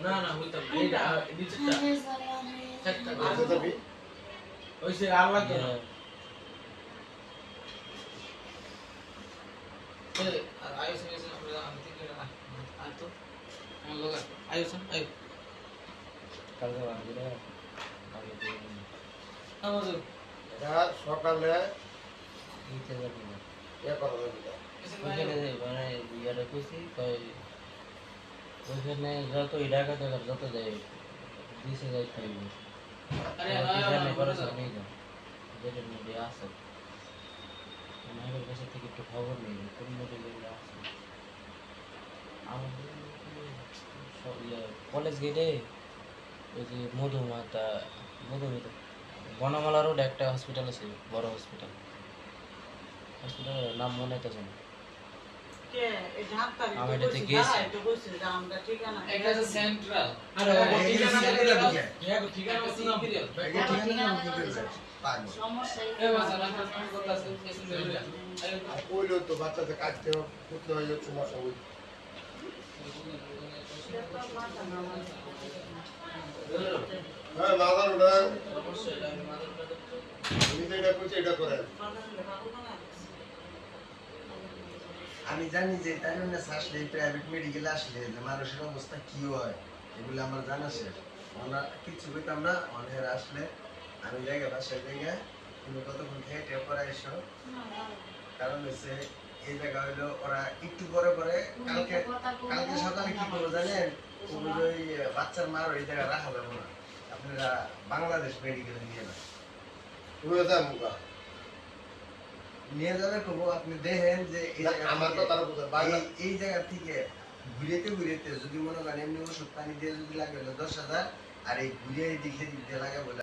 না না হইতাম এইটা নিচেরটা চারটা আচ্ছা যাবি ওইসে আর লাগবে না এই আর আয়ুষ এসে আমরা আমি থেকে আর তো আমার লগা আয়ুষ আয়ুষ কালকে বাড়িতে আমাদের এটা সকালে দিতে যাবি না করা যাবে না। ওইখানে মানে ইয়াটা কইছি কই ওইখানে যত টাকা টাকা যত দেয় দিছে যাই খাইব আরে ওইখানে না খরচ নেই না যেটার মধ্যে আছে আমাদের কাছে থেকে একটু খবর নেই কোন মধ্যে গেলে আছে আমাদের সব কলেজ গেটে ওই যে মধুমাতা মধুমিতা বনমালা রোড একটা হসপিটাল আছে বড় হসপিটাল হসপিটালের নাম মনে তো জানি কে এই ঢাকার আমি তো এটাতে কইছি গেছি। এটা কইছি যে আমরা ঠিকানা এটা হচ্ছে সেন্ট্রাল আরে এই ঠিকানা সেন্ট্রাল না দিকে। ঠিকানা হচ্ছে ইম্পেরিয়াল এটা ঠিক না কি করবে পাগল সমস্যা এই বাসা না কাজ করতে আছে এসে দেবে আর কইলো তো বাচ্চাদের কাটতে করতে হয় যে সমস্যা ওই হ্যাঁ মাদার ওটা অবশ্যই এটা মাদারটা তো উনি তো এটা করছে এটা করেন আমি জানি যে তাই জন্য আসলে প্রাইভেট মেডিকেলে আসলে যে মানুষের অবস্থা কি হয় এগুলো আমার জানা শেষ আমরা কিছু কইতাম না অনেক আসলে আমি জায়গা বাসায় জায়গা তুমি কতক্ষণ খেয়ে টেপ করে এসো কারণ হচ্ছে এই জায়গা হইলো ওরা একটু পরে পরে কালকে কালকে সকালে কি করবো জানেন ওই বাচ্চার মার ওই জায়গায় রাখা যাবো না আপনারা বাংলাদেশ মেডিকেলে নিয়ে না তুমি ওটা মুখা নিয়ে যাবে কবো আপনি দেখেন যে এই জায়গা আমার থেকে- কথা বুঝা বাংলা এই জায়গা থেকে ঘুরেতে ঘুরেতে যদি মনে করেন এমনি ওষুধ পানি দিয়ে যদি লাগে হলো 10,000 আর এই ঘুরে দিকে দিতে লাগে বলে